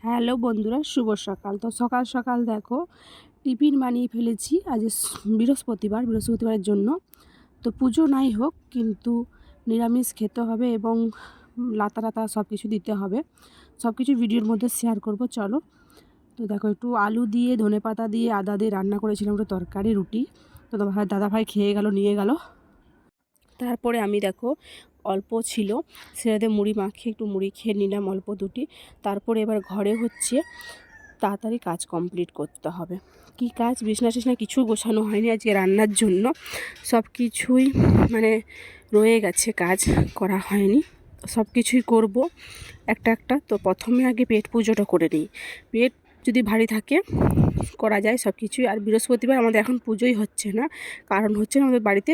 Hello বন্ধুরা, শুভ সকাল। তো সকাল সকাল দেখো টিফিন বানিয়ে ফেলেছি। আজ বৃহস্পতিবারের জন্য তো পুজো নাই হোক, কিন্তু নিরামিষ খেতে হবে এবং লাতা সব কিছু দিতে হবে। সব কিছু ভিডিওর মধ্যে শেয়ার করব, চলো। তো দেখো, একটু আলু দিয়ে ধনেপাতা দিয়ে আদা দিয়ে রান্না করেছিলাম একটু তরকারি, রুটি। তো দাদাভাই খেয়ে গেল, নিয়ে গেল। তারপরে আমি দেখো অল্প ছিল সেটাতে মুড়ি মাখিয়ে একটু মুড়ি খেয়ে নিলাম, অল্প দুটি। তারপরে এবার ঘরে হচ্ছে তাড়াতাড়ি কাজ কমপ্লিট করতে হবে। কি কাজ? বিছনা টিছনা কিছু গোছানো হয়নি আজকে রান্নার জন্য, সব কিছুই মানে রয়ে গেছে, কাজ করা হয়নি। সব কিছুই করব একটা একটা। তো প্রথমে আগে পেট পুজোটা করে নিই। পেট যদি ভারী থাকে করা যায় সব কিছুই। আর বৃহস্পতিবার আমাদের এখন পুজোই হচ্ছে না, কারণ হচ্ছে আমাদের বাড়িতে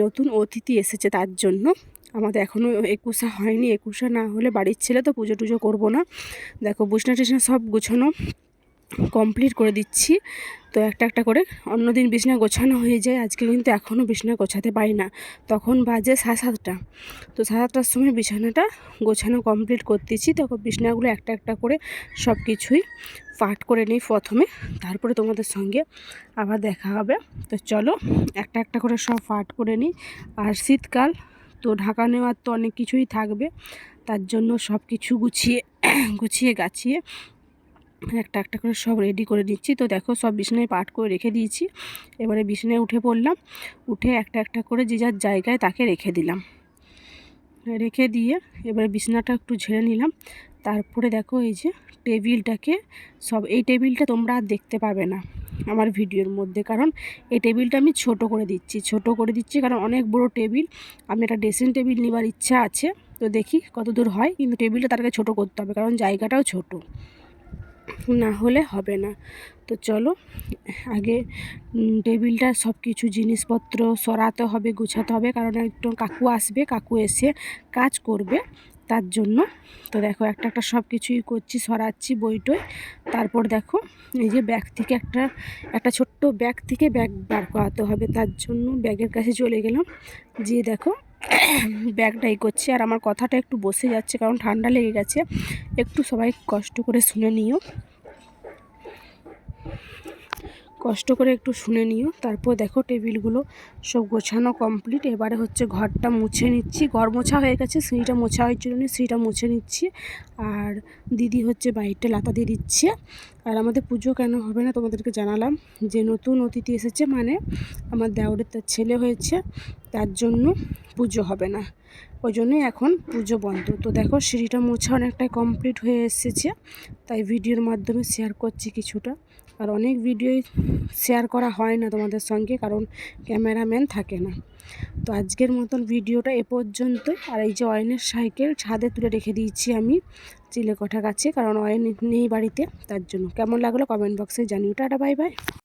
নতুন অতিথি এসেছে, তার জন্য আমাদের এখনও একুশা হয়নি। একুশা না হলে বাড়ির ছেলে তো পুজো টুজো করবো না। দেখো বিছনা টিছনা সব গোছানো কমপ্লিট করে দিচ্ছি। তো একটা একটা করে অন্যদিন বিছনা গোছানো হয়ে যায়, আজকে কিন্তু এখনও বিছনা গোছাতে পারি না। তখন বাজে 7:30। তো 7:30টার সময় বিছানাটা গোছানো কমপ্লিট করতেছি। তখন বিছনাগুলো একটা একটা করে সব কিছুই পাট করে নিই প্রথমে, তারপরে তোমাদের সঙ্গে আবার দেখা হবে। তো চলো একটা একটা করে সব পাট করে নিই। আর শীতকাল তো ঢাকা নেওয়ার তো অনেক কিছুই থাকবে, তার জন্য সব কিছু গুছিয়ে গাছিয়ে একটা একটা করে সব রেডি করে নিচ্ছি। তো দেখো সব বিছানায় পাট করে রেখে দিয়েছি। এবারে বিছানায় উঠে পড়লাম, উঠে একটা একটা করে যে যার জায়গায় তাকে রেখে দিলাম। রেখে দিয়ে এবারে বিছানাটা একটু ঝেড়ে নিলাম। তারপরে দেখো এই যে টেবিলটাকে এই টেবিলটা তোমরা আর দেখতে পাবে না আমার ভিডিওর মধ্যে, কারণ এই টেবিলটা আমি ছোট করে দিচ্ছি কারণ অনেক বড় টেবিল। আমি একটা ড্রেসিং টেবিল নেবার ইচ্ছা আছে, তো দেখি কত দূর হয়। কিন্তু টেবিলটা তার আগে ছোটো করতে হবে, কারণ জায়গাটাও ছোট, না হলে হবে না। তো চলো আগে টেবিলটা সব কিছু জিনিসপত্র সরাতে হবে, গুছাতে হবে, কারণ একটু কাকু আসবে, কাকু এসে কাজ করবে, তার জন্য। তো দেখো একটা একটা সব কিছুই করছি, সরাচ্ছি বইটই। তারপর দেখো এই যে ব্যাগ থেকে একটা ছোট্ট ব্যাগ থেকে ব্যাগ বার করাতে হবে, তার জন্য ব্যাগের কাছে চলে গেলাম। যে দেখো ব্যাগটাই করছি। আর আমার কথাটা একটু বসে যাচ্ছে, কারণ ঠান্ডা লেগে গেছে। একটু সবাই কষ্ট করে শুনে নিও, একটু শুনে নিও। তারপর দেখো টেবিলগুলো সব গোছানো কমপ্লিট। এবারে হচ্ছে ঘরটা মুছে নিচ্ছি। ঘর মোছা হয়ে গেছে, সিঁড়িটা মোছা হয়েছিল না, সিঁড়িটা মুছে নিচ্ছি। আর দিদি হচ্ছে বাইরটা লাতা দিয়ে দিচ্ছে। আর আমাদের পুজো কেন হবে না তোমাদেরকে জানালাম, যে নতুন অতিথি এসেছে, মানে আমার দেওরের তার ছেলে হয়েছে, তার জন্য পুজো হবে না, ওই জন্যই এখন পুজো বন্ধ। তো দেখো সিঁড়িটা মোছা অনেকটাই কমপ্লিট হয়ে এসেছে, তাই ভিডিওর মাধ্যমে শেয়ার করছি কিছুটা। আর অনেক ভিডিওই শেয়ার করা হয় না তোমাদের সঙ্গে, কারণ ক্যামেরাম্যান থাকে না। তো আজকের মতন ভিডিওটা এ পর্যন্তই। আর এই যে অয়নের সাইকেল ছাদে তুলে রেখে দিয়েছি আমি চিলেকোঠা গাছে, কারণ অয়ন নেই বাড়িতে, তার জন্য। কেমন লাগলো কমেন্ট বক্সে জানিও। Tata, bye bye.